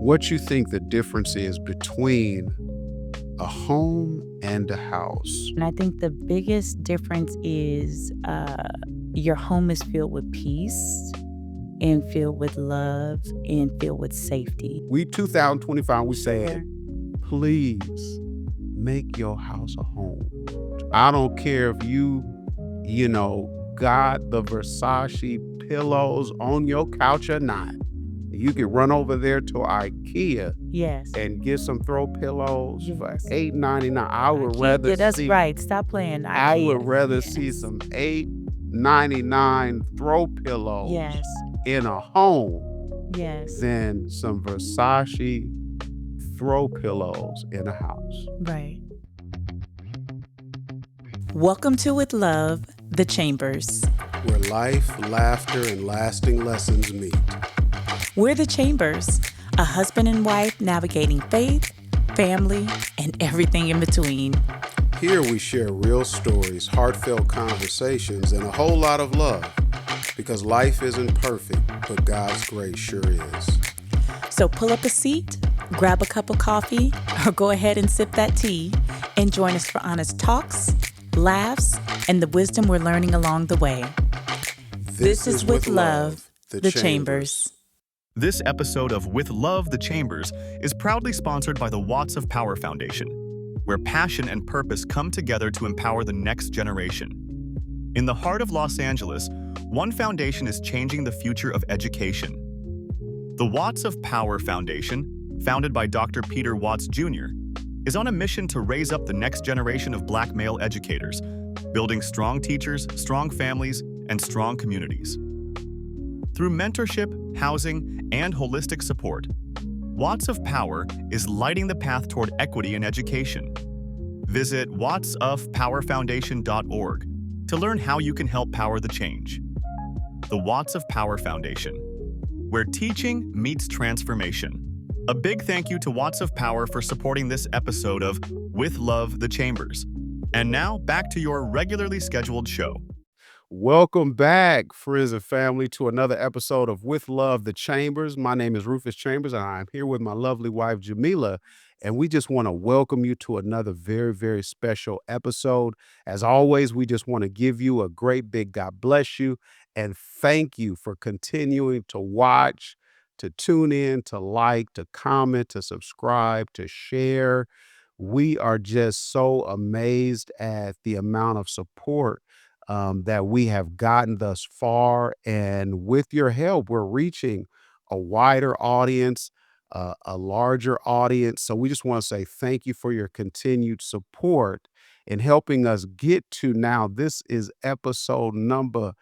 what you think the difference is between a home and a house. And I think the biggest difference is your home is filled with peace and filled with love and filled with safety. We 2025, we Sure. said, please make your house a home. I don't care if you got the Versace pillows on your couch or not. You can run over there to IKEA Yes. and get some throw pillows for Yes. $8.99. I would IKEA, rather that's see. right. Stop playing. I would IKEA. rather see Yes. some $8.99 throw pillows Yes. in a home Yes. than some Versace throw pillows in a house. Right. Welcome to With Love, the Chambers. Where life, laughter, and lasting lessons meet. We're the Chambers, a husband and wife navigating faith, family, and everything in between. Here we share real stories, heartfelt conversations, and a whole lot of love. Because life isn't perfect, but God's grace sure is. So pull up a seat, grab a cup of coffee, or go ahead and sip that tea, and join us for honest talks, laughs, and the wisdom we're learning along the way. This is With Love, the Chambers. This episode of With Love, the Chambers is proudly sponsored by the Watts of Power Foundation, where passion and purpose come together to empower the next generation. In the heart of Los Angeles, one foundation is changing the future of education. The Watts of Power Foundation, founded by Dr. Peter Watts Jr., is on a mission to raise up the next generation of Black male educators, building strong teachers, strong families, and strong communities. Through mentorship, housing, and holistic support, Watts of Power is lighting the path toward equity in education. Visit wattsofpowerfoundation.org to learn how you can help power the change. The Watts of Power Foundation, where teaching meets transformation. A big thank you to Watts of Power for supporting this episode of With Love, the Chambers. And now, back to your regularly scheduled show. Welcome back, friends and family, to another episode of With Love, the Chambers. My name is Rufus Chambers, and I'm here with my lovely wife, Jamila, and we just want to welcome you to another very, very special episode. As always, we just want to give you a great big God bless you, and thank you for continuing to watch, to tune in, to like, to comment, to subscribe, to share. We are just so amazed at the amount of support that we have gotten thus far. And with your help, we're reaching a wider audience, a larger audience. So we just want to say thank you for your continued support in helping us get to now. This is episode number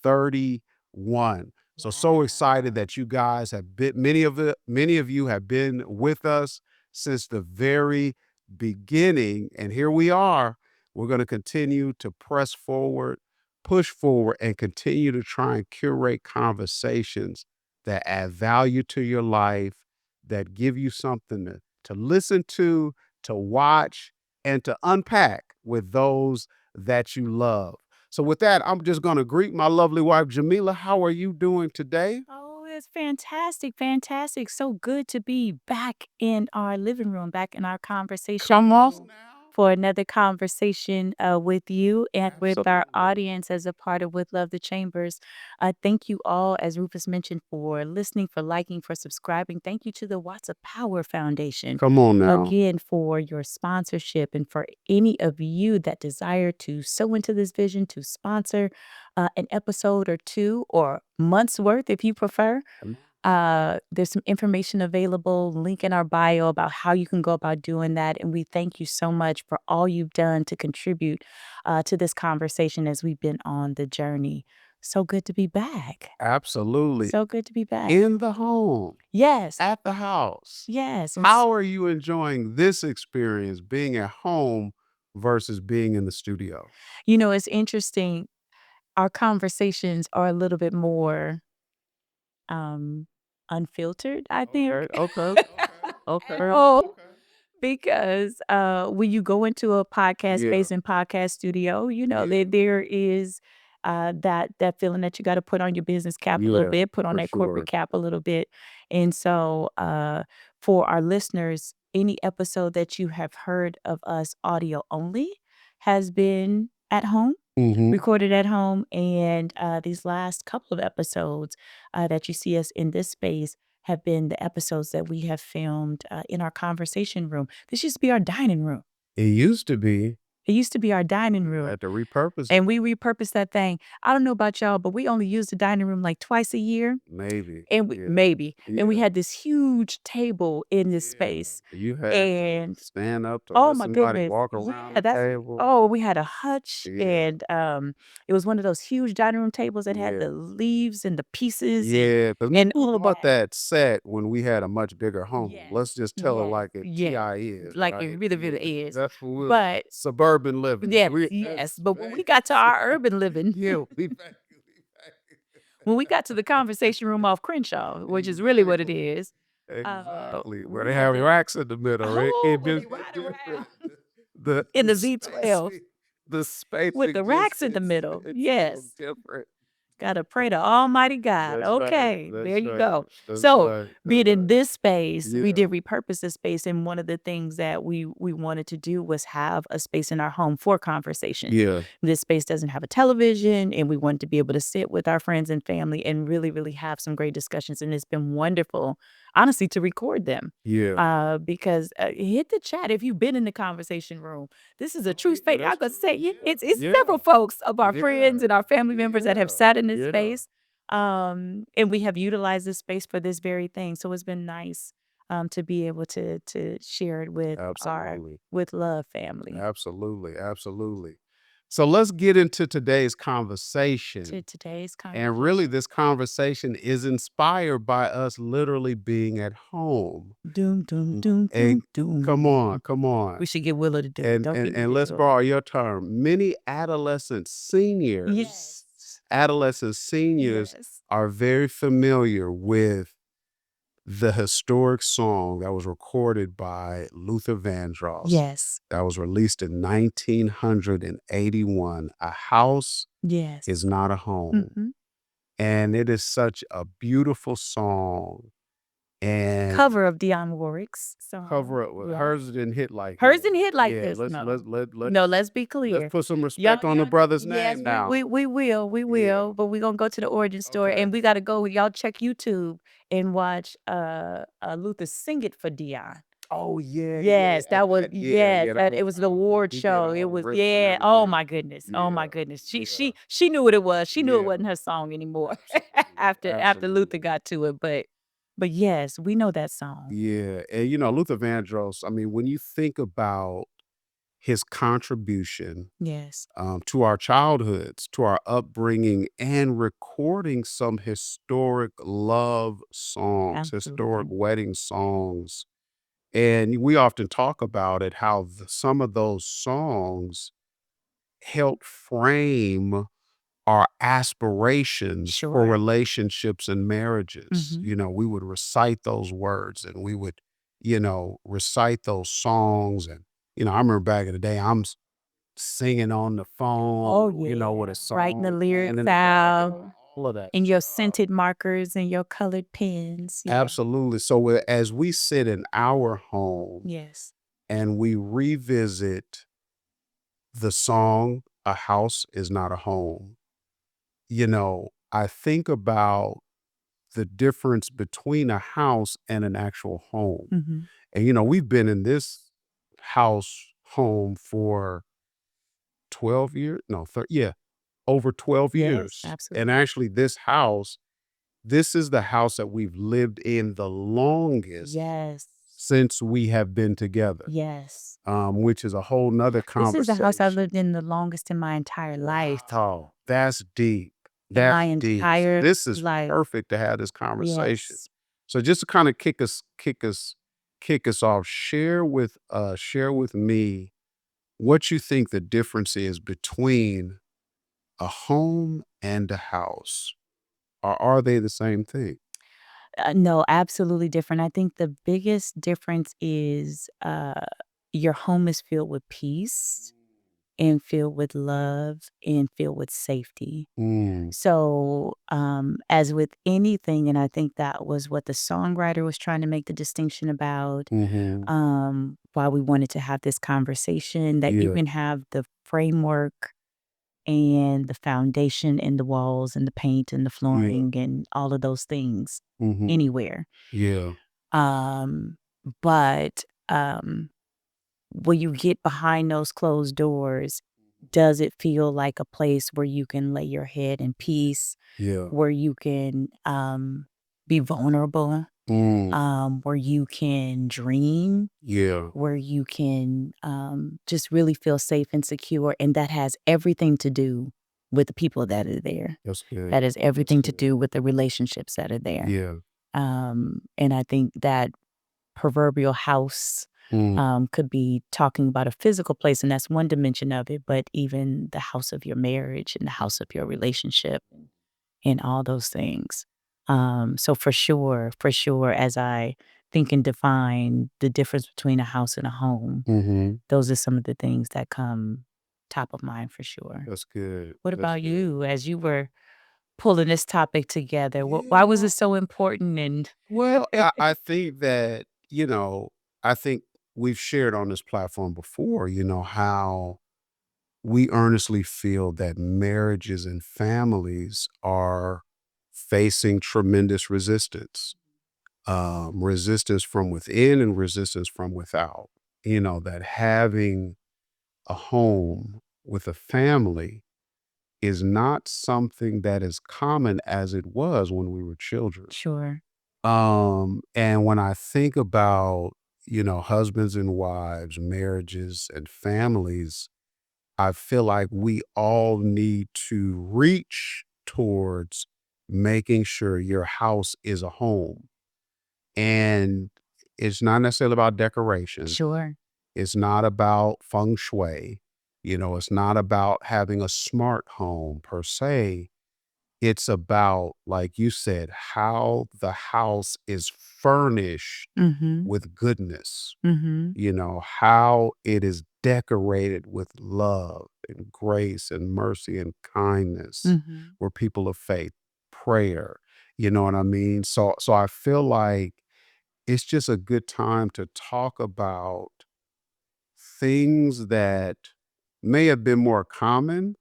31. So excited that you guys have been, many of you have been with us since the very beginning. And here we are. We're going to continue to press forward, push forward, and continue to try and curate conversations that add value to your life, that give you something to listen to watch, and to unpack with those that you love. So with that, I'm just going to greet my lovely wife, Jamila. How are you doing today? Oh, it's fantastic, fantastic. So good to be back in our living room, back in our conversation. Come on. For another conversation with you and with our Absolutely. audience as a part of With Love, the Chambers. Thank you all, as Rufus mentioned, for listening, for liking, for subscribing. Thank you to the Watts of Power Foundation. Come on now. Again, for your sponsorship and for any of you that desire to sow into this vision, to sponsor an episode or two or months worth, if you prefer. There's some information available, link in our bio about how you can go about doing that. And we thank you so much for all you've done to contribute to this conversation as we've been on the journey. So good to be back. Absolutely. So good to be back. In the home, Yes. at the house. Yes. How are you enjoying this experience, being at home versus being in the studio? You know, it's interesting. Our conversations are a little bit more unfiltered, I think. Okay. Oh, because when you go into a podcast space and podcast studio, you know, there is that feeling that you got to put on your business cap a little bit, put on for that corporate sure. cap a little bit. And so for our listeners, any episode that you have heard of us audio only has been at home, recorded at home. And these last couple of episodes that you see us in this space have been the episodes that we have filmed in our conversation room. This used to be our dining room. It used to be. It used to be our dining You room. had to repurpose it. And we repurposed that thing. I don't know about y'all, but we only used the dining room like twice a year. Maybe. And and we had this huge table in this space. You had And to stand up to oh let my somebody goodness. walk around the That's table. we had a hutch, Yeah. and it was one of those huge dining room tables that had the leaves and the pieces. Yeah, because And all about that set when we had a much bigger home. Yes, Let's just tell it yes, like it yes. TI is, Like right? it really, really is. That's what we're But suburban living. yes, We- yes. But when we got to our urban living, Yeah, we back. when we got to the conversation room off Crenshaw, which is really what it is. Exactly. Where we they had have to- racks in the middle, right? Oh, It where just they ride around the in the space- Z12 the space with the racks in the middle. It's Yes. so different. Gotta pray to Almighty God. That's right. Okay, That's there you right. go. That's So, right. being That's in right. this space, we Yeah. did repurpose this space, and one of the things that we wanted to do was have a space in our home for conversation. Yeah. This space doesn't have a television, and we wanted to be able to sit with our friends and family and really, really have some great discussions. And it's been wonderful, honestly, to record them. Yeah. Because hit the chat if you've been in the conversation room. This is a true space. I'm gonna say it's Yeah. several folks of our Yeah. friends and our family members that have sat in this Yeah. space. And we have utilized this space for this very thing. So it's been nice to be able to share it with our Absolutely. with love family. Absolutely. Absolutely. So let's get into today's conversation. To today's conversation. And really, this conversation is inspired by us literally being at home. Doom, doom, doom, And doom, doom. come on, come on. We should get Willow to do it. And Don't get me and to let's do it. borrow your term. Many adolescent seniors, Yes. adolescent seniors Yes. are very familiar with the historic song that was recorded by Luther Vandross. Yes. That was released in 1981. A house Yes. is not a home. Mhm. And it is such a beautiful song. And Cover of Dionne Warwick's song. cover it. Yeah. Hers didn't hit like Hers that. didn't hit like Yeah, this. let's No. let's No, let's be clear. let's put some respect on the Young- brother's yes, name now. We will, Yeah. but we're gonna go to the origin story, Okay. and we gotta go. Y'all check YouTube and watch Luther sing it for Dionne. Oh yeah. Yes, yeah, that was that- yeah, yeah, that it was the award he did show. all It the was riffs and Oh everything. my goodness. Oh my Yeah, goodness. yeah. She knew what it was. She knew it Yeah. wasn't her song anymore Absolutely, after Luther absolutely. got to it. But yes, we know that song. Yeah, and Luther Vandross. I mean, when you think about his contribution Yes. to our childhoods, to our upbringing, and recording some historic love songs, historic Absolutely. wedding songs. And we often talk about it, how some of those songs help frame our aspirations for Sure. relationships and marriages. Mhm. We would recite those words and we would, recite those songs. And, I remember back in the day, I'm singing on the phone, Oh yeah. with a song. Writing the and lyrics in the back, out. all of that. And your stuff. scented markers and your colored pens. Yeah. Absolutely. So as we sit in our home Yes. and we revisit the song, A House is Not a Home, I think about the difference between a house and an actual home. Mhm. And, we've been in this home for 12 years. No, over 12 Yes, years. absolutely. And actually this is the house that we've lived in the longest Yes. since we have been together. Yes. Which is a whole nother This conversation. is the house I've lived in the longest in my entire life. Oh, that's deep. My That's deep. entire This is life. perfect to have this conversation. Yes. So just to kind of kick us off, share with me what you think the difference is between a home and a house. Or are they the same thing? No, absolutely different. I think the biggest difference is your home is filled with peace and filled with love and filled with safety. Mm. So, as with anything, and I think that was what the songwriter was trying to make the distinction about, Mhm. why we wanted to have this conversation, that you Yeah. can have the framework and the foundation and the walls and the paint and the Yeah. flooring and all of those things Mhm. anywhere. Yeah. But when you get behind those closed doors, does it feel like a place where you can lay your head in peace, Yeah. where you can be vulnerable, Mm. where you can dream, Yeah. where you can just really feel safe and secure? And that has everything to do with the people that are there. That's good. That has That's everything to good. do with the relationships that are there. Yeah. And I think that proverbial house Mm. could be talking about a physical place, and that's one dimension of it, but even the house of your marriage and the house of your relationship and all those things. So for sure, as I think and define the difference between a house and a home, Mhm. those are some of the things that come top of mind for sure. That's good. What That's about good. you as you were pulling this topic together? Why Yeah. was it so important? And Well, I think that, I think we've shared on this platform before, how we earnestly feel that marriages and families are facing tremendous resistance, resistance from within and resistance from without. That having a home with a family is not something that is common as it was when we were children. sure. And when I think about, husbands and wives, marriages and families, I feel like we all need to reach towards making sure your house is a home. And it's not necessarily about decoration. Sure. It's not about feng shui. It's not about having a smart home per se. It's about, like you said, how the house is furnished Mhm. with goodness, Mhm. how it is decorated with love and grace and mercy and kindness, Mhm. where people of faith, prayer, you know what I mean? So I feel like it's just a good time to talk about things that may have been more common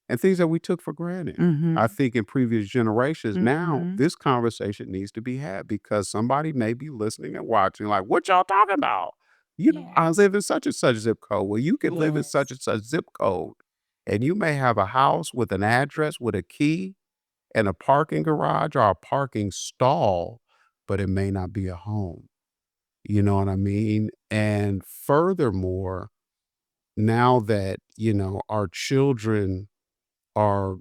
and things that we took for granted. I Mhm. think in previous generations, now Mhm. this conversation needs to be had because somebody may be listening and watching, like, what y'all talking about? I Yes. live in such and such zip code. Well, you can live in such Yes. and such zip code, and you may have a house with an address with a key and a parking garage or a parking stall, but it may not be a home. You know what I mean? And furthermore, now that, our children are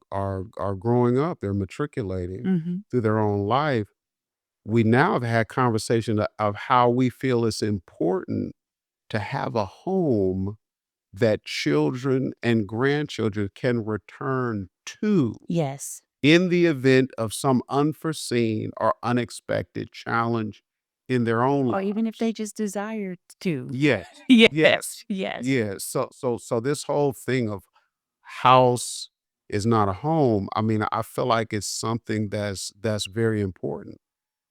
growing up, they're matriculating Mhm. through their own life, we now have had conversation of how we feel it's important to have a home that children and grandchildren can return to Yes. in the event of some unforeseen or unexpected challenge in their own Or even if they lives. just desire to. Yes. Yes. Yes. Yes. Yes. So this whole thing of house is not a home. I mean, I feel like it's something that's very important.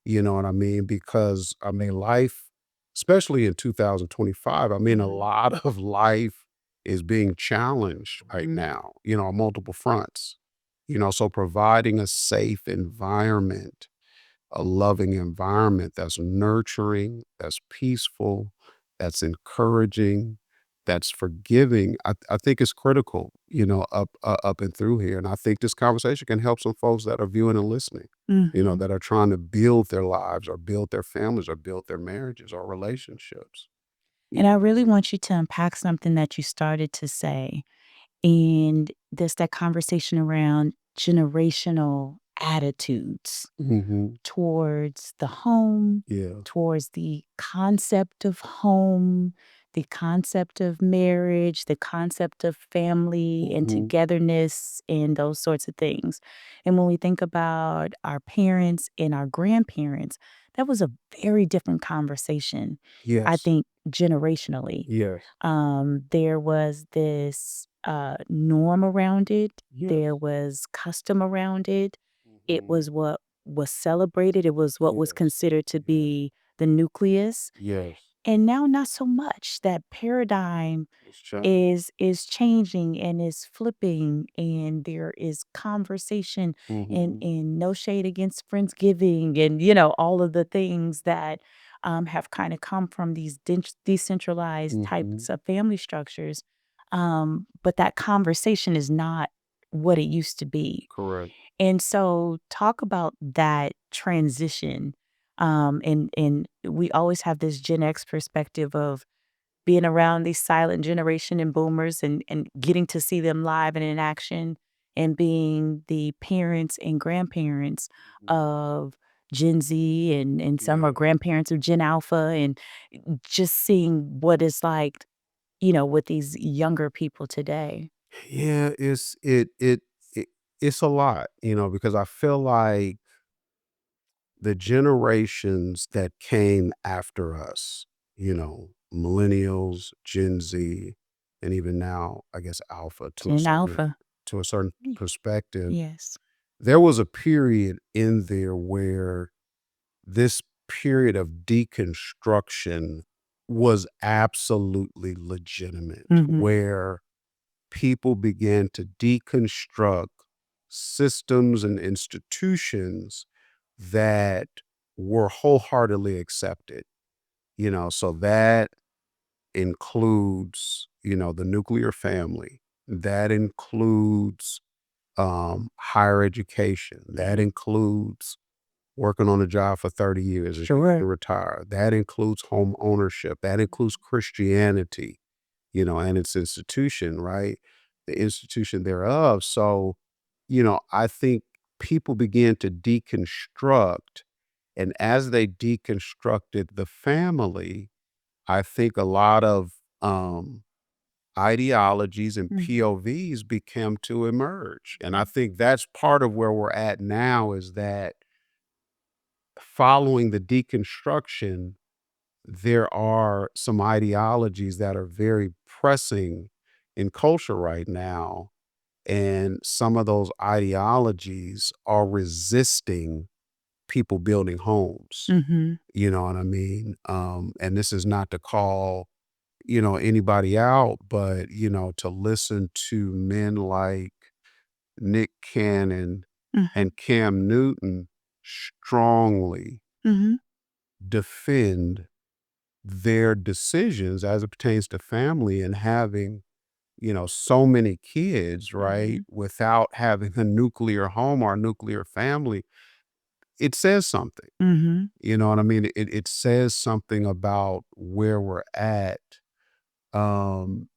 You know what I mean? Because I mean, life, especially in 2025, I mean, a Mhm. lot of life is being challenged right Mhm. now, on multiple fronts. So providing a safe environment, a loving environment that's nurturing, that's peaceful, that's encouraging, that's forgiving, I think is critical, up and through here. And I think this conversation can help some folks that are viewing and listening, Mhm. that are trying to build their lives or build their families or build their marriages or relationships. And I really want you to unpack something that you started to say. And there's that conversation around generational attitudes Hmm. towards the home, Yeah. towards the concept of home, the concept of marriage, the concept of family and togetherness and those sorts of things. And when we think about our parents and our grandparents, that was a very different conversation, I Yes. think, generationally. Yes. There was this norm around it, Yes. there was custom around it. It Mhm. was what was celebrated, it was what was Yes. considered to be the nucleus. Yes. And now not so much. That paradigm It's changing. is changing and is flipping, and there is conversation Mhm. and no shade against Friendsgiving and, all of the things that, have kinda come from these decentralized Mhm. types of family structures, but that conversation is not what it used to be. Correct. And so talk about that transition, and we always have this Gen X perspective of being around these silent generation and boomers and getting to see them live and in action and being the parents and grandparents Mhm. of Gen Z and some are Yeah. grandparents of Gen Alpha and just seeing what it's like, with these younger people today. Yeah, it it's a lot, because I feel like the generations that came after us, millennials, Gen Z, and even now, I guess alpha Gen Alpha. to a certain Mm. perspective, Yes. there was a period in there where this period of deconstruction was absolutely legitimate, Mhm. where people began to deconstruct systems and institutions that were wholeheartedly accepted. So that includes, the nuclear family, that includes higher education, that includes working on a job for 30 years and you Sure. can retire, that includes home ownership, that includes Christianity, and its institution, right? The institution thereof. So, I think people began to deconstruct. And as they deconstructed the family, I think a lot of ideologies and Mhm. POVs became to emerge. And I Mhm. think that's part of where we're at now is that following the deconstruction, there are some ideologies that are very pressing in culture right now. And some of those ideologies are resisting people building homes. Mhm. You know what I mean? And this is not to call, anybody out, but, to listen to men like Nick Cannon Mhm. and Cam Newton strongly Mhm. defend their decisions as it pertains to family and having, so many kids, right, Mhm. without having a nuclear home or a nuclear family, it says something. Mhm. You know what I mean? It says something about where we're at. And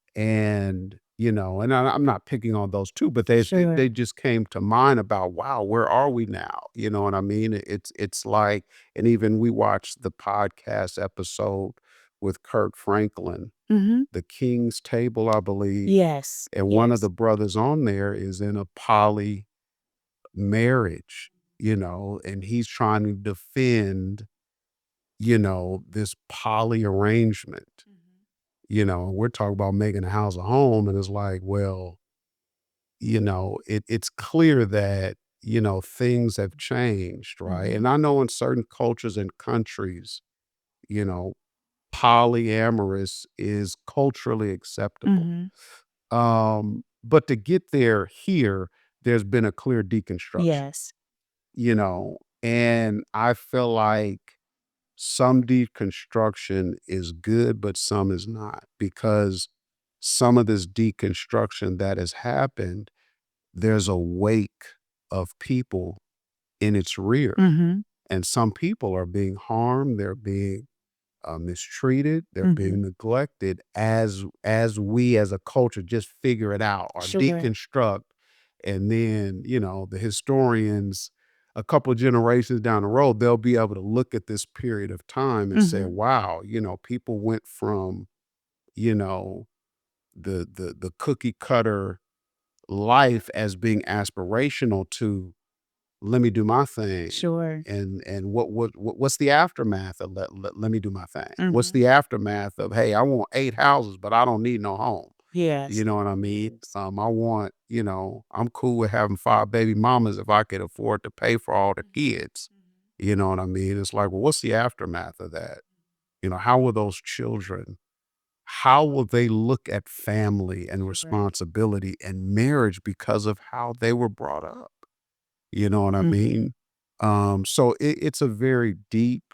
I'm not picking on those two, but they Sure. just came to mind about, wow, where are we now? You know what I mean? It's like, and even we watched the podcast episode with Kirk Franklin, Mhm. The King's Table, I believe. Yes. And one of Yes. the brothers on there is in a poly marriage, and he's trying to defend, this poly arrangement, Mhm. and we're talking about making a house a home. And it's like, well, it's clear that, things have changed, right? And Mhm. I know in certain cultures and countries, you know, polyamorous is culturally acceptable. Mhm. But to get there here, there's been a clear deconstruction, Yes. and I feel like some deconstruction is good, but some is not because some of this deconstruction that has happened, there's a wake of people in its rear. Mhm. And some people are being harmed, they're being mistreated, they're being Mhm. neglected as we as a culture just figure it out or Sure. deconstruct. And then, the historians, a couple of generations down the road, they'll be able to look at this period of time and say, Mhm. wow, people went from you know, the cookie cutter life as being aspirational to let me do my thing. Sure. And what's the aftermath of let me do my thing? What's Mhm. the aftermath of, hey, I want 8 houses, but I don't need no home. Yes. You know what I mean? I want, I'm cool with having 5 baby mamas if I could afford to pay for all the kids. You know what I mean? It's like, well, what's the aftermath of that? How will those children, how will they look at family and Right. responsibility and marriage because of how they were brought up? You know what I Mhm. mean? So it's a very deep,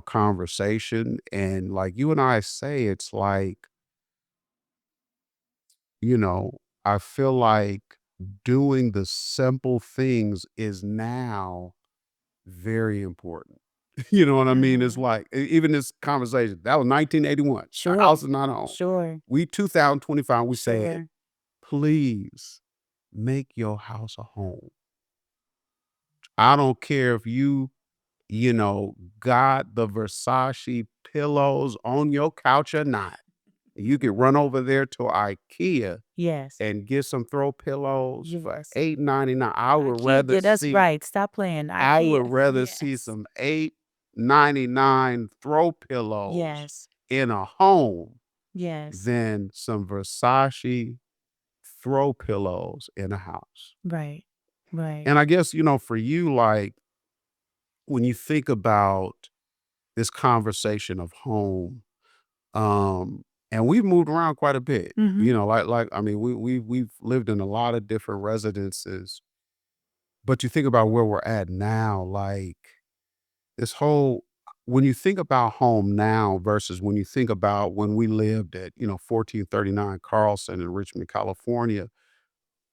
conversation. And like you and I say, it's like, you know, I feel like doing the simple things is now very important. You know what I mean? It's Mhm. like even this conversation, that was 1981. A Sure. house is not a home. Sure. We 2025, we said, Sure. please make your house a home. I don't care if got the Versace pillows on your couch or not. You could run over there to IKEA Yes. and get some throw pillows for Yes. $8.99. Yeah, that's right. Stop playing. I would IKEA. rather see Yes. some $8.99 throw pillows Yes. in a home Yes. than some Versace throw pillows in a house. Right. Right. And I guess, for you, like when you think about this conversation of home, and we've moved around quite a bit, Mhm. I mean, we've lived in a lot of different residences, but you think about where we're at now, like this whole when you think about home now versus when you think about when we lived at, 1439 Carlson in Richmond, California,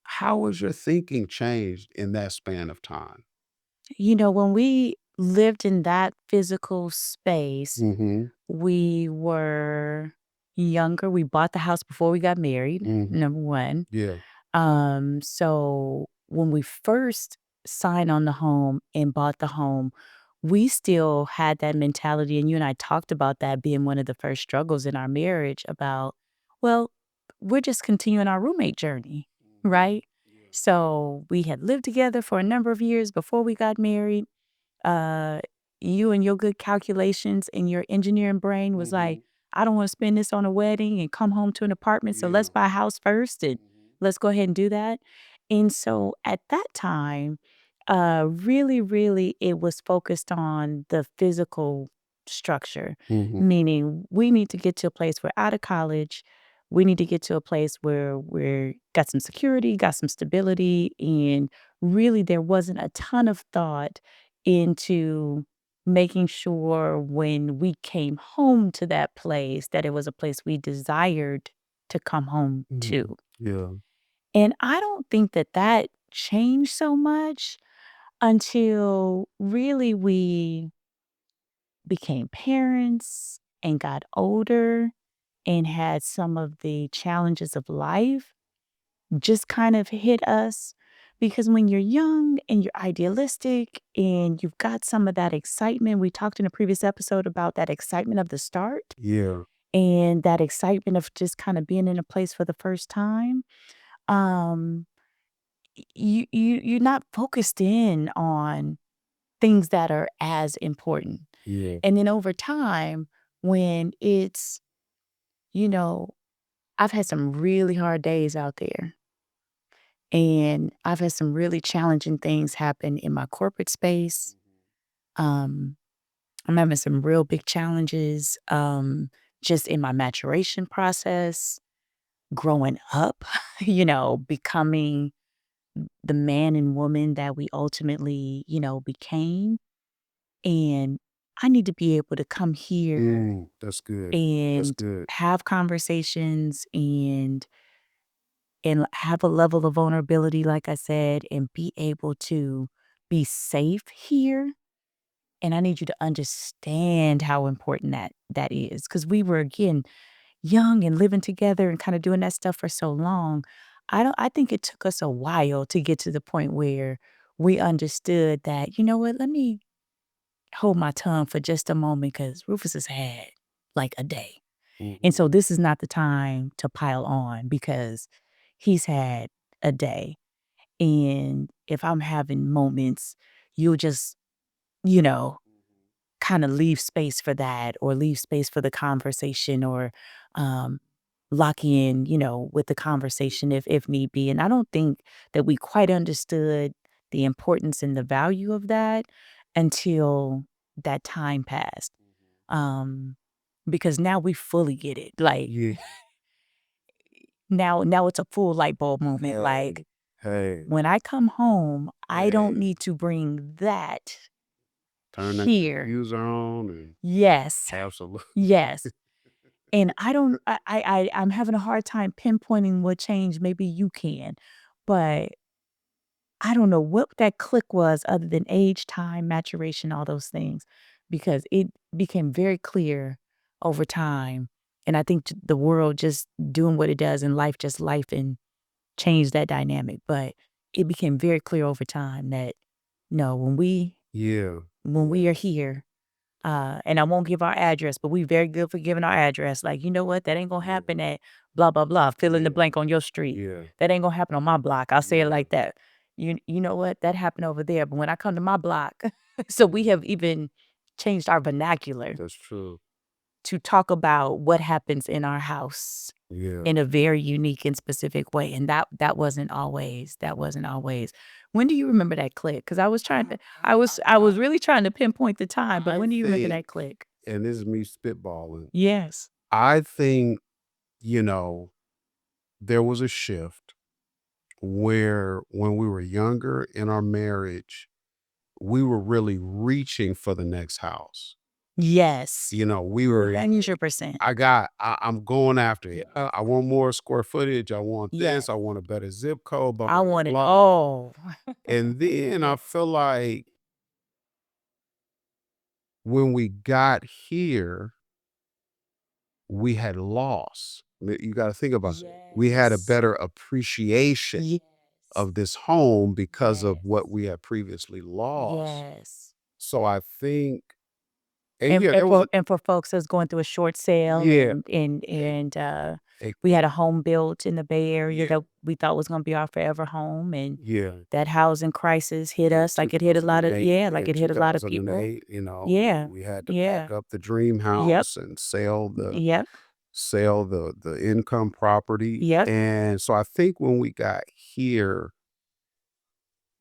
how has your thinking changed in that span of time? When we lived in that physical space, Mhm. we were younger. We bought the house before we got married, Mhm. number 1. Yeah. So when we first signed on the home and bought the home, we still had that mentality, and you and I talked about that being one of the first struggles in our marriage about, well, we're just continuing our roommate journey, Mhm. right? So we had lived together for a number of years before we got married. uh, you and your good calculations and your engineering brain was like, Mhm. I don't want to spend this on a wedding and come home to an apartment. So let's Yeah. buy a house first and Mhm. let's go ahead and do that. And so at that time, really, really, it was focused on the physical structure, Mhm. meaning we need to get to a place we're out of college. We need to get to a place where we're got some security, got some stability, and really there wasn't a ton of thought into making sure when we came home to that place that it was a place we desired to come home Mhm. to. Yeah. And I don't think that that changed so much until really we became parents and got older and had some of the challenges of life just kind of hit us. Because when you're young and you're idealistic and you've got some of that excitement, we talked in a previous episode about that excitement of the start Yeah. and that excitement of just kind of being in a place for the first time. Um, you're not focused in on things that are as important. Yeah. And then over time, when it's, you know, I've had some really hard days out there. And I've had some really challenging things happen in my corporate space. Um, I'm having some real big challenges just in my maturation process, growing up, becoming the man and woman that we ultimately, became. And I need to be able to come here That's good. That's and good. have conversations and have a level of vulnerability, like I said, and be able to be safe here. And I need you to understand how important that is. Because we were, again, young and living together and kind of doing that stuff for so long. I think it took us a while to get to the point where we understood that, you know what, let me hold my tongue for just a moment because Rufus has had like a day. And so this is not the time to pile on because he's had a day. And if I'm having moments, you'll just, you know, kind of leave space for that or leave space for the conversation or um, lock in, with the conversation if need be. And I don't think that we quite understood the importance and the value of that until that time passed. Um, because now we fully get it. Like Yeah. now it's a full light bulb moment. Like Hey, when I come home, I don't hey, need to bring that turn that here. diffuser on and Yes. absolutely. Yes. And I don't I'm having a hard time pinpointing what change, maybe you can, but I don't know what that click was other than age, time, maturation, all those things, because it became very clear over time. And I think the world just doing what it does and life just life and changed that dynamic. But it became very clear over time that no, Yeah. when we are here, and I won't give our address, but we very good for giving our address. Like, you know what? That ain't gonna happen at blah blah blah. Fill in the blank on your street. Yeah. That ain't gonna happen on my block. I'll say it Yeah. like that. You know what? That happened over there. But when I come to my block, so we have even changed our vernacular That's true. to talk about what happens in our house Yeah. in a very unique and specific way. And that wasn't always. When do you remember that click? Because I was trying to I was really trying to pinpoint the time, but when do you remember that click? And this is me spitballing. Yes. I think, you know, there was a shift where when we were younger in our marriage, we were really reaching for the next house. Yes. We were 100%. I'm going after it. I want more square footage. I want Yes. this. I want a better zip code, blah, I blah, want it blah. all. And then I feel like when we got here, we had lost. You got to think about it. We had a better appreciation Yes. of this home because of what we had previously lost. Yes. So I think, and yeah, there was And for folks that's going through a short sale yeah, and a- we had a home built in the Bay Area yeah, that we thought was gonna be our forever home, and yeah. that housing crisis hit In us like it hit a lot of 2008, like in it hit a lot of people. 2008, Yeah. we had to Yeah. pack up the dream Yep. house and Yep. sell the income property. Yep. And so I think when we got here,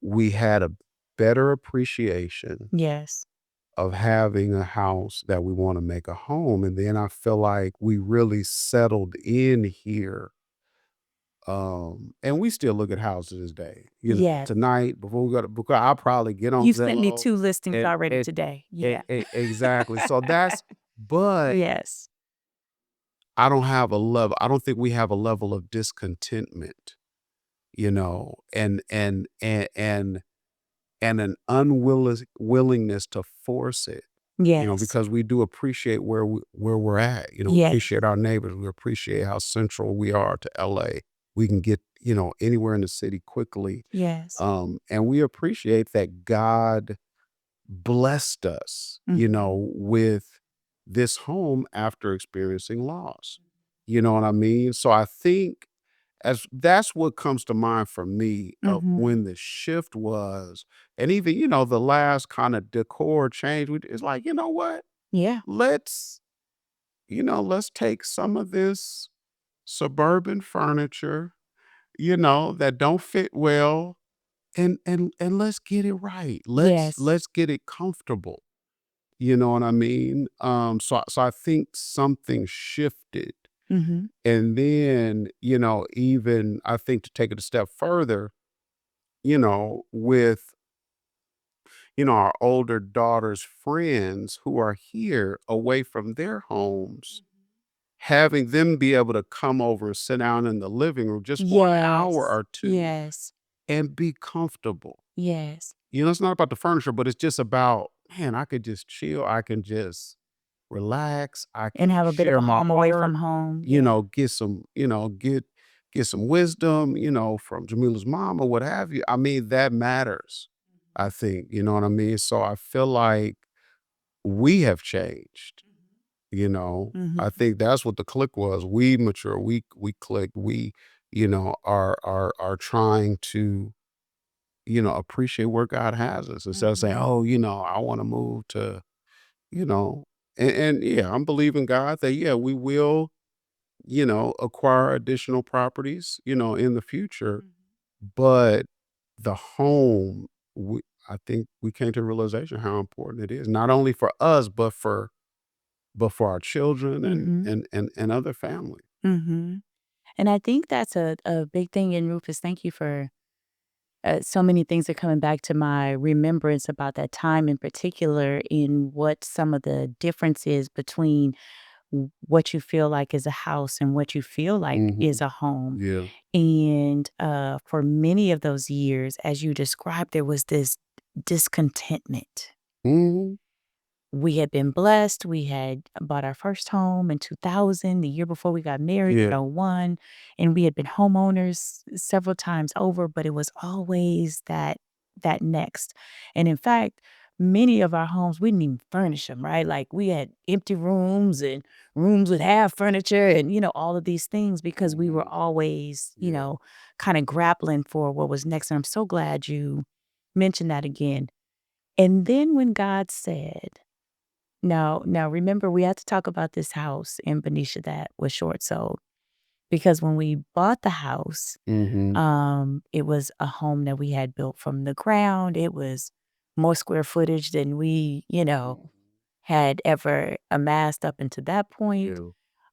we had a better appreciation Yes. of having a house that we want to make a home. And then I feel like we really settled in here. And we still look at houses to this day. Yes. Tonight before we go to because I'll probably get on You sent me Zillow 2 listings and already today. Yeah. exactly. So but Yes. I don't think we have a level of discontentment, and an willingness to force it, Yes. because we do appreciate where we're at. We Yes. appreciate our neighbors. We appreciate how central we are to LA. We can get, anywhere in the city quickly. Yes. And we appreciate that God blessed us, with this home after experiencing loss. You know what I mean? So I think as that's what comes to mind for me of Mhm. when the shift was, and even, the last kind of decor change, it's like, you know what? Yeah. Let's, let's take some of this suburban furniture, that don't fit well, and let's get it right. Yes. Let's get it comfortable. You know what I mean? So I think something shifted. Mhm. And then, even I think to take it a step further, with, our older daughter's friends who are here away from their homes, having them be able to come over and sit down in the living room just for an hour Yes. or two Yes. and be comfortable. Yes. It's not about the furniture, but it's just about, man, I could just chill. I can just relax. I can And have a bit of share a my home away heart, from home. Yeah. get some, get some wisdom, from Jamila's mom or what have you. I mean, that matters, I think, you know what I mean? So I feel like we have changed, You know, I Mhm. think that's what the click was. We mature, we click, we, are trying to, appreciate where God has us instead of saying, Mhm. "Oh, I want to move to," you know, and yeah, I'm believing God that yeah, we will, acquire additional properties, in the future, Mhm. but the home, I think we came to the realization how important it is, not only for us, but for our children and Mhm. and other family. Mhm. And I think that's a big thing. And Rufus, thank you for so many things are coming back to my remembrance about that time in particular, in what some of the differences between what you feel like is a house and what you feel like is Mhm. a home. Yeah. And for many of those years, as you described, there was this discontentment. Mhm. We had been blessed. We had bought our first home in 2000, the year before we got married in Yeah. '01, and we had been homeowners several times over, but it was always that next. And in fact, many of our homes, we didn't even furnish them, right? Like we had empty rooms and rooms with half furniture and, all of these things because we were Mhm. always, Yeah. kind of grappling for what was next. And I'm so glad you mentioned that again. And then when God said, now remember, we had to talk about this house in Benicia that was short sold, because when we bought the house, Mhm. it was a home that we had built from the ground. It was more square footage than we, had ever amassed up until that point.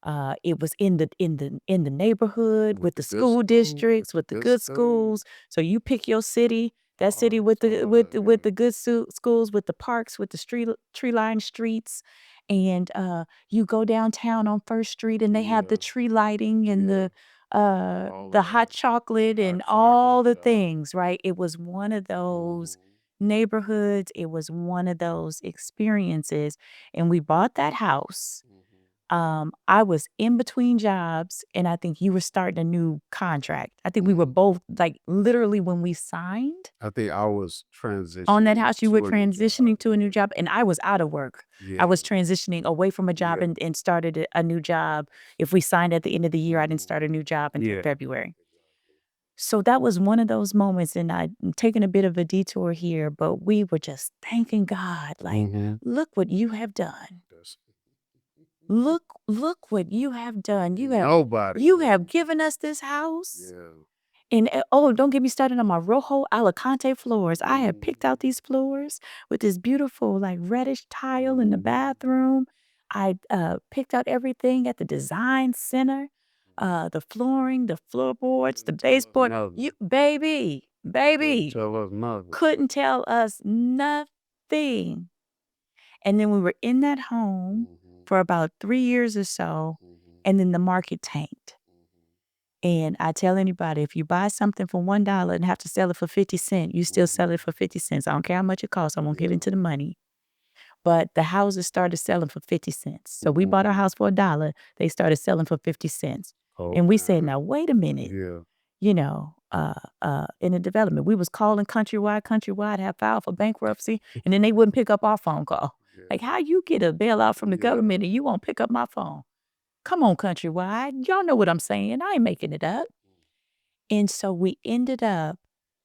Yeah. It was in the neighborhood With with the the good school school, with districts, the with the good good school. schools. So you pick your city, that city Oh, with the so with that, the, yeah. with the good schools, with the parks, with the tree lined streets, and you go downtown on First Street, and they have the Yeah. tree lighting and Yeah. All the of hot that. chocolate and Hot chocolate, all the yeah. things. Right? It was one of those Mhm. neighborhoods. It was one of those experiences, and we bought that house. Mhm. I was in between jobs, and I think you were starting a new contract. I think we were Mhm. both, like, literally when we signed I think I was on that transitioning house, you were to a new job. transitioning to a new job, and I was out of work. I Yeah. was transitioning away from a job Yeah. and started a new job. If we signed at the end of the year, I didn't Mhm. start a new job until Yeah. February. So that was one of those moments, and I'm taking a bit of a detour here, but we were just thanking God, like, Mhm. "Look what you have done. That's Look what you have done. ain't nobody You did have it. given us this house." Yeah. And, oh, don't get me started on my Rojo Alicante floors. I had picked out Mhm. these floors with this beautiful, like, reddish tile in the Mhm. bathroom. I, picked out everything at the design center, Mhm. the flooring, the You floorboards, the didn't tell us baseboard. You nothing. Couldn't baby, tell us nothing. couldn't tell us nothing. And then we were in that home Mhm. for about 3 years or so, Mhm. and then the market tanked. Mhm. And I tell anybody, if you buy something for $1 and have to sell it for 50 cents, you still sell Mhm. it for 50 cents. I don't care how much it costs. I won't get Yeah. into the money. But the houses started selling for 50 cents. So we bought our Mhm. house for $1. They started selling for 50 cents. Oh, And we said, man. now wait a minute, Yeah. in the development, we was calling Countrywide have filed for bankruptcy, and then they wouldn't pick up our phone call. Yeah. Like, how you get a bailout from the Yeah. government and you won't pick up my phone? Come on, Countrywide. Y'all know what I'm saying. I ain't making it up. And so we ended up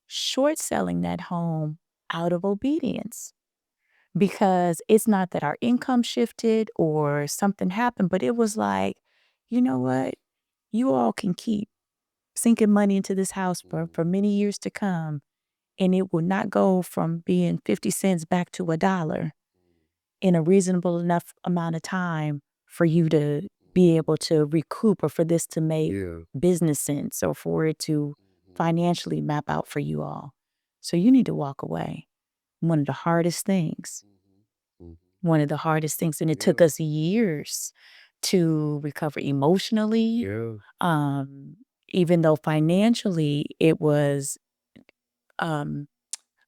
short selling that home out of obedience, because it's not that our income shifted or something happened, but it was like, you know what? You all can keep sinking money into this house for Mhm. many years to come, and it will not go from being 50 cents back to $1 in a reasonable enough amount of time for you to be able to recoup, or for this to make Yeah. business sense, or for it to Mhm. financially map out for you all. So you need to walk away. One of the hardest things, Mhm. Mhm. one of the hardest things. And it took Yeah. us years to recover emotionally. Yeah. Um, Even though financially it was um,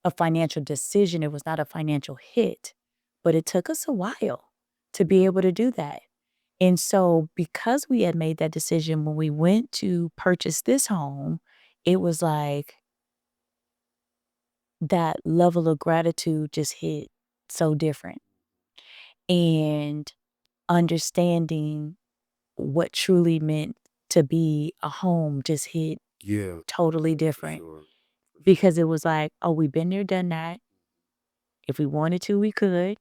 a financial decision, it was not a financial hit, but it took us a while to be Yeah. able to do that. And so, because we had made that decision when we went to purchase this home, it was like that level of gratitude just hit so different. And understanding what truly meant to be a home just hit Yeah. totally For different sure. because it was like, oh, we've been there, done that. If we wanted to, we could.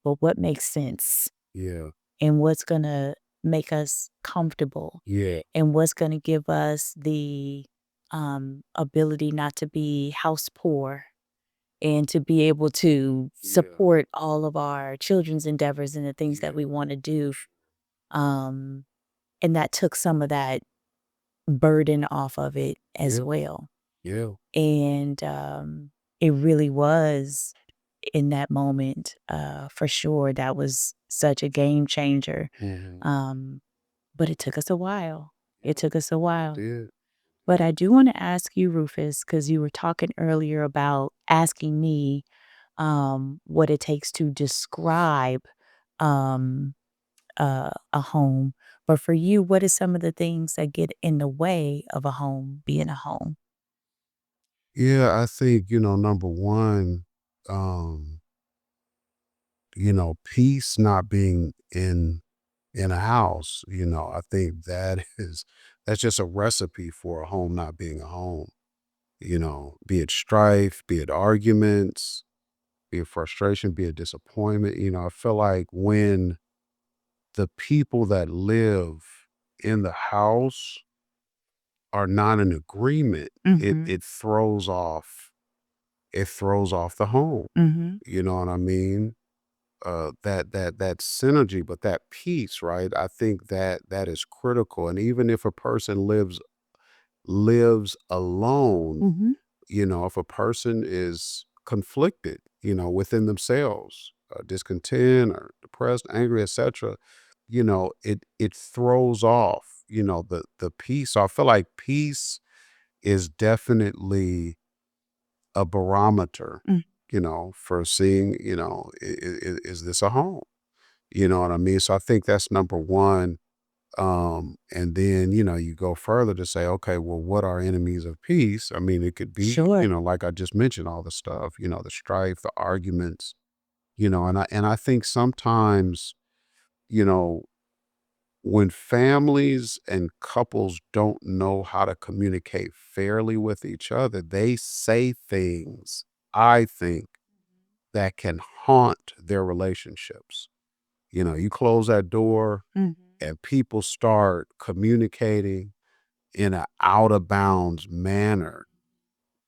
But what makes sense Yeah. and what's going to make us comfortable Yeah. and what's going to give us the ability not to be house poor and to be able to Yeah. support all of our children's endeavors and the things that we want to do. Um, and that took some of that burden off of it as Yeah. well. Yeah. And it really was in that moment, for sure, that was such a game changer. Mhm. But it took us a while. Yeah. It took us a It while. did. But I do want to ask you, Rufus, because you were talking earlier about asking me what it takes to describe um, a home. But for you, what is some of the things that get in the way of a home being a home? Yeah, I think, number one, um, peace not being in a house, I think that's just a recipe for a home not being a home, be it strife, be it arguments, be it frustration, be it disappointment. I feel like when the people that live in the house are not in agreement, it Mm-hmm. it throws off the home. Mm-hmm. You know what I mean? That synergy, but that peace, right? I think that is critical. And even if a person lives alone, Mm-hmm. if a person is conflicted, within themselves, discontent or depressed, angry, etc., it throws off, the peace. So I feel like peace is definitely a barometer, Mm. for seeing, is this a home? You know what I mean? So I think that's number one. And then, you go further to say, okay, well, what are enemies of peace? I mean, it could be, Sure. like I just mentioned, all the stuff, the strife, the arguments, and I think sometimes, you know, when families and couples don't know how to communicate fairly with each other, they say things, I think, that can haunt their relationships. You close that door Mhm. and people start communicating in an out of bounds manner,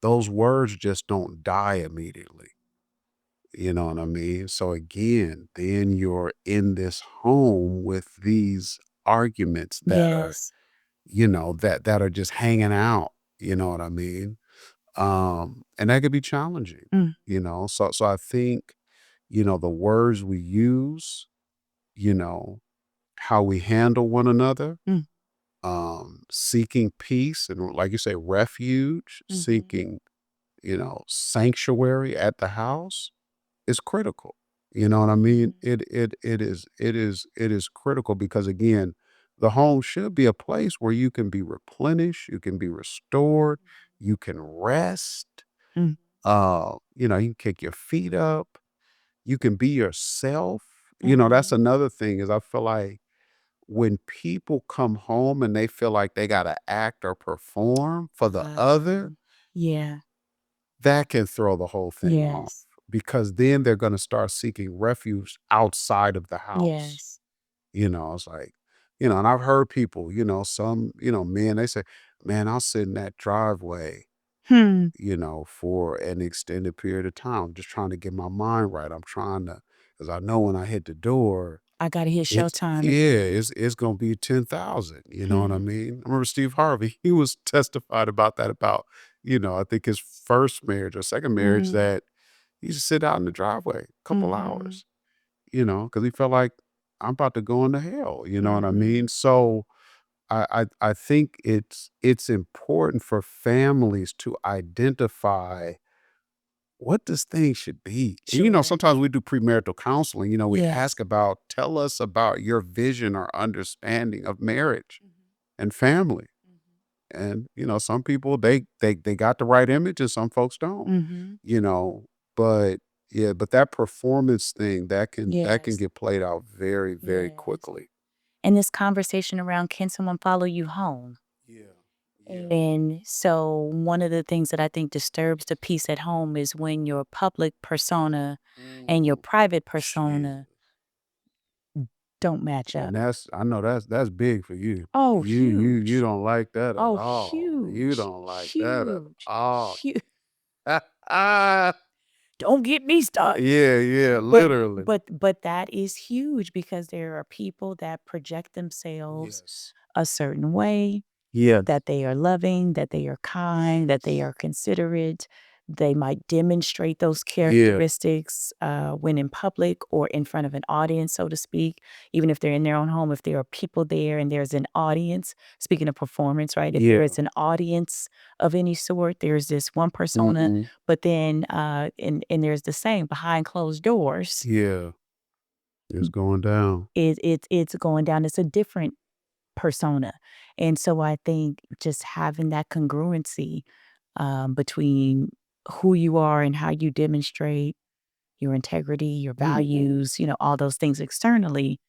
those words just don't die immediately. You know what I mean? So again, then you're in this home with these arguments that are, Yes. that are just hanging out. You know what I mean? And that could be challenging. Mm. So I think, the words we use, you know, how we handle one another, Mm. seeking peace and, like you say, refuge, Mhm. seeking, sanctuary at the house is critical. You know what I mean? Mhm. It is critical because, again, the home should be a place where you can be replenished, you can be restored, you can rest. Mm. You can kick your feet up, you can be yourself. That's Mhm. another thing is I feel like when people come home and they feel like they gotta act or perform for the other, Yeah. that can throw the whole thing off Yes. because then they're gonna start seeking refuge outside of the house. Yes. It's like, and I've heard people, some, men, they say, "Man, I'll sit in that driveway, Hmm. for an extended period of time. I'm just trying to get my mind right. I'm trying to, because I know when I hit the door, I gotta hit it's showtime yeah, again. it's gonna be 10,000, you know what I Hmm. mean? I remember Steve Harvey, he was testified about that, about, I think his first marriage or second marriage, Mhm. that he used to sit out in the driveway a couple Mhm. hours, because he felt like, I'm about to go into hell, you know what I mean? Mhm. So I think it's important for families to identify what this thing should be. And Sure. sometimes we do premarital counseling, we ask Yes. about, tell us about your vision or understanding of marriage Mhm. and family. Mhm. And, some people they got the right image and some folks don't, Mhm. you know, but Yeah, but that performance thing, that can Yes. get played out very, very Yes. quickly. And this conversation around, can someone follow you home? Yeah. Yeah. And so one of the things that I think disturbs the peace at home is when your public persona and your Mm, private Jesus. persona don't match up. And I know that's big for you. Oh, You huge. don't like that at Oh, all. You huge. don't like that at Huge. all. Huge. Ah, Don't get me started. yeah, yeah, But literally. but that is huge because there are people that project themselves Yes. a certain way, Yes. that they are loving, that they are kind, that they are considerate. They might demonstrate those Yeah. characteristics when in public or in front of an audience, so to speak. Even if they're in their own home, if there are people there and there's an audience, speaking of performance, right? If there Yeah. is an audience of any sort, there's this one persona, Mhm. but then and there's the same behind closed doors. Yeah. It's going down. It's going down. It's a different persona. And so I think just having that congruency between who you are and how you demonstrate your integrity, your values, all those things externally,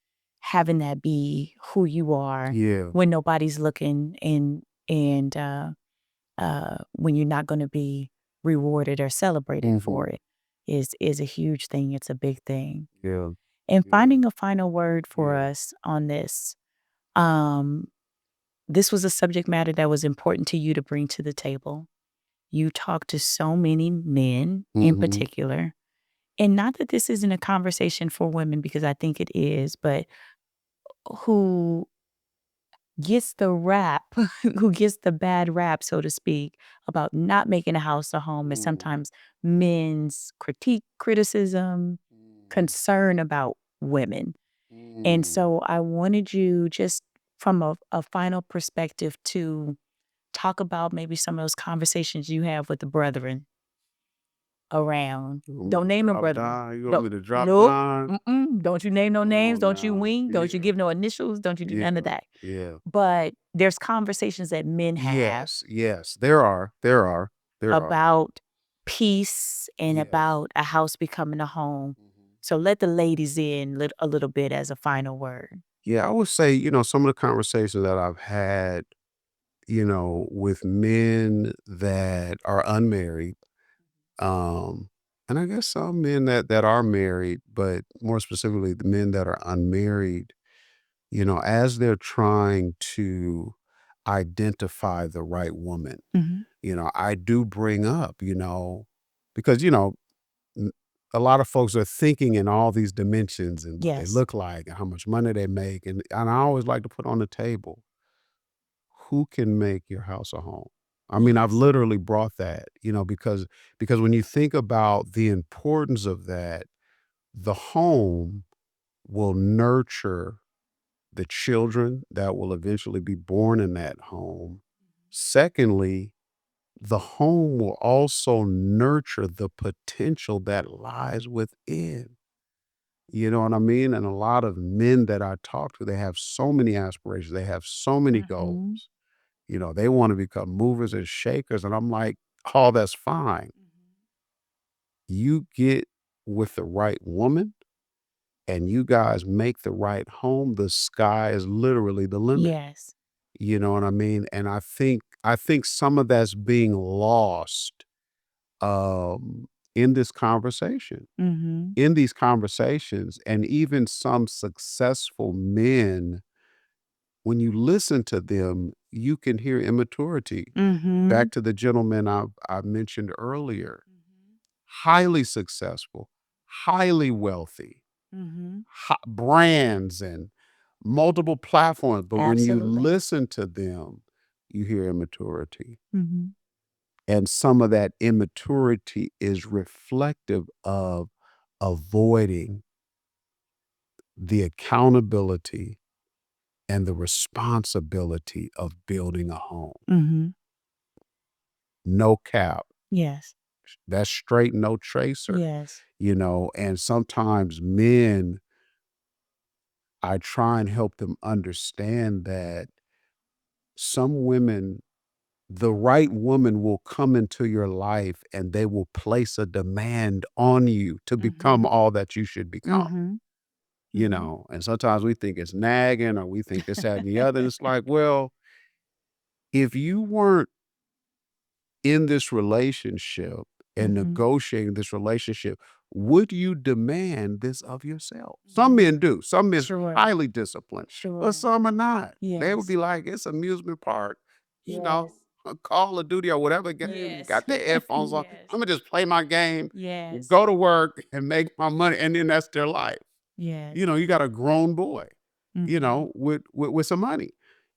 having that be who you are Yeah. when nobody's looking and when you're not going to be rewarded or celebrated Mhm. for it is a huge thing. It's a big thing. Yeah. And Yeah. finding a final word for Yeah. us on this. Um, this was a subject matter that was important to you to bring to the table. You talk to so many men in Mhm. particular. And not that this isn't a conversation for women, because I think it is, but who gets the rap, who gets the bad rap, so to speak, about not making a house a home is Mm. sometimes men's criticism, Mm. concern about women. And Mm. so I wanted you just from a final perspective to talk about maybe some of those conversations you have with the brethren around. You want me Don't to name them drop brethren. down? You want Don't me to drop nope. down? Don't you name no Come names. on Don't you now. wing. Don't you Yeah. give no initials. Don't you do none of Yeah. that. Yeah. But there's conversations that men have Yes. Yes. There are. There are. There are. about peace and Yes. about a house becoming a home. Mhm. So let the ladies in a little bit as a final word. Yeah, I would say, some of the conversations that I've had, with men that are unmarried, um, and I guess some men that are married, but more specifically the men that are unmarried, as they're trying to identify the right woman, Mhm. I do bring up, because, n- a lot of folks are thinking in all these dimensions and what they Yes. look like and how much money they make. And I always like to put on the table, who can make your house a home? I mean, I've Yes. literally brought that, because when you think about the importance of that, the home will nurture the children that will eventually be born in that home. Secondly, the home will also nurture the potential that lies within. You know what I mean? And a lot of men that I talk to, they have so many aspirations, they have so many Mhm. goals. They want to become movers and shakers. And I'm like, oh, that's fine. You get with the right woman and you guys make the right home, the sky is literally the limit. Yes. You know what I mean? And I think some of that's being lost in this conversation. Mhm. In these conversations, and even some successful men, when you listen to them, you can hear immaturity. Mhm. Back to the gentleman I mentioned earlier, highly successful, highly wealthy, Mhm. brands and multiple platforms, but when you Absolutely. listen to them, you hear immaturity. Mhm. And some of that immaturity is reflective of avoiding the accountability and the responsibility of building a home. Mhm. No cap. Yes. That's straight no tracer, Yes. and sometimes men, I try and help them understand that some women the right woman will come into your life and they will place a demand on you to become all that you should become. Mhm. You Mhm. know, and sometimes we think it's nagging or we think this, that, and the other. And it's like, well, if you weren't in this relationship and Mhm. negotiating this relationship, would you demand this of yourself? Some men do. Some men Sure. highly disciplined, but Sure. some are not. They would Yes. be like, it's amusement park, you know, Yes. Call of Duty or whatever game. Yes. Got their headphones on. Yes. I'm gonna just play my game, Yes. go to work, and make my money, and then that's their life. Yes. You know, you got a grown boy, you Mhm. know, with some money,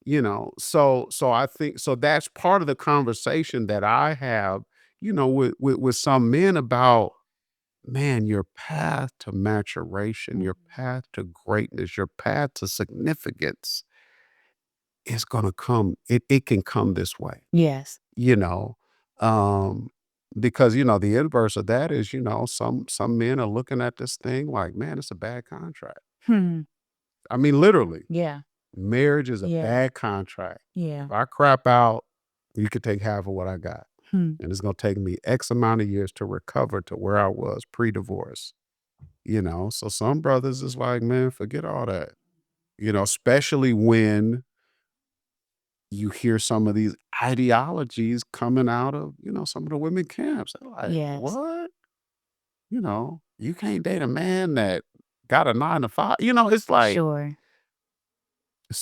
you know. So I think so that's part of the conversation that I have, you know, with some men about, man, your path to maturation, your Mhm. path to greatness, your path to significance is gonna come. It can come this way, Yes. you know. Um, because you know, the inverse of that is, you know, some men are looking at this thing like, man, it's a bad contract. Hmm. I mean, literally. Yeah. Marriage is a Yeah. bad contract. Yeah. If I crap out, you could take half of what I got. Hmm. And it's gonna take me X amount of years to recover to where I was pre-divorce. You know, so some brothers is like, man, forget all that. You know, especially when you hear some of these ideologies coming out of, you know, some of the women camps. They're like, Yes. what? You know, you can't date a man that got a 9 to 5. You know, it's like, Sure.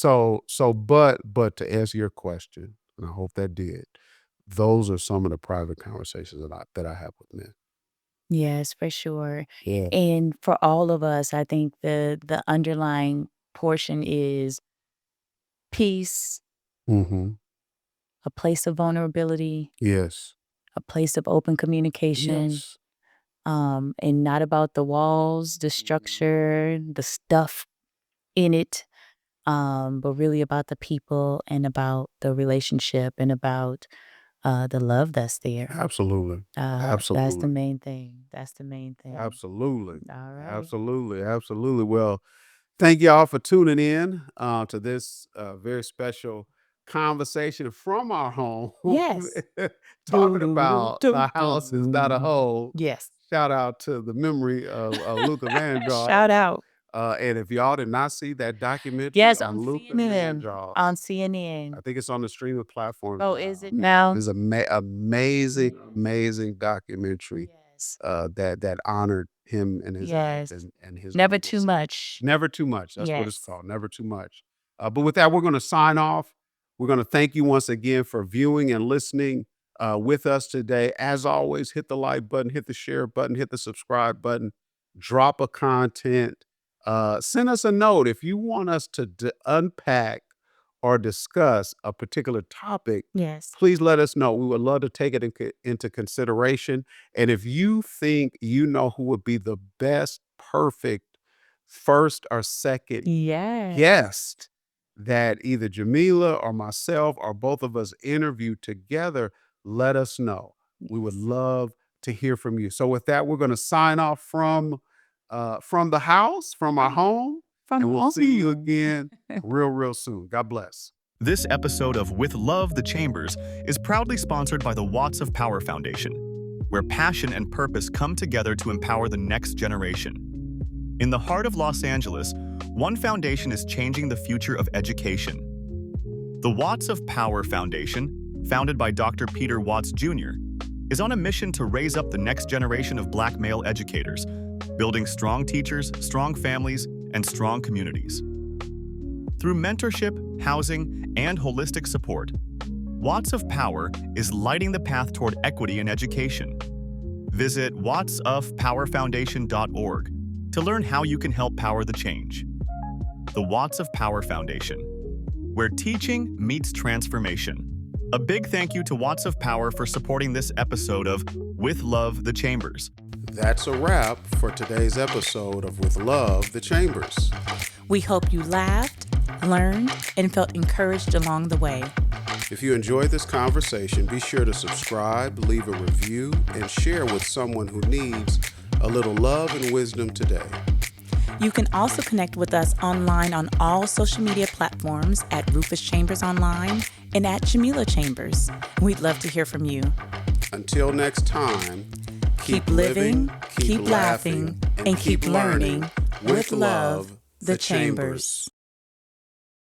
but to answer your question, and I hope that did, those are some of the private conversations that I have with men. Yes, for sure. Yeah. And for all of us, I think the underlying portion is peace, Mhm. a place of vulnerability, Yes. a place of open communication, Yes. and not about the walls, the structure, the stuff in it, but really about the people and about the relationship and about the love that's there. Absolutely. That's the Absolutely. main thing. That's the main thing. Absolutely. All right. Absolutely. Absolutely. Well, thank y'all for tuning in to this very special conversation from our home. Yes. Talking Do, do, do, about do, the house is not a do. hole. Yes. Shout out to the memory of Luther Vandross. Shout out. And if y'all did not see that documentary Yes, on on Luther CNN. Vandross, On I CNN. think it's on the streaming platforms Oh, is now. it now? It's amazing, amazing documentary Yes. that honored him and his act Yes. and his Never too legacy. much. Never too much. That's what it's Yes. called. Never too much. But with that, we're going to sign off. We're going to thank you once again for viewing and listening with us today. As always, hit the like button, hit the share button, hit the subscribe button, drop a comment. Send us a note if you want us to unpack or discuss a particular topic. Yes. Please let us know. We would love to take it into consideration. And if you think you know who would be the best, perfect first or second Yes. guest that either Jamila or myself or both of us interview together, let us know. We would Yes. love to hear from you. So with that, we're going to sign off from the house, from our home, From and we'll see you home. again real soon. God bless. This episode of With Love, the Chambers is proudly sponsored by the Watts of Power Foundation, where passion and purpose come together to empower the next generation. In the heart of Los Angeles, one foundation is changing the future of education. The Watts of Power Foundation, founded by Dr. Peter Watts Jr., is on a mission to raise up the next generation of Black male educators, building strong teachers, strong families, and strong communities. Through mentorship, housing, and holistic support, Watts of Power is lighting the path toward equity in education. Visit wattsofpowerfoundation.org to learn how you can help power the change. The Watts of Power Foundation, where teaching meets transformation. A big thank you to Watts of Power for supporting this episode of With Love, the Chambers. That's a wrap for today's episode of With Love, the Chambers. We hope you laughed, learned, and felt encouraged along the way. If you enjoyed this conversation, be sure to subscribe, leave a review, and share with someone who needs a little love and wisdom today. You can also connect with us online on all social media platforms at Rufus Chambers Online and at Jamila Chambers. We'd love to hear from you. Until next time, Keep living, keep laughing, and keep learning with love, the Chambers.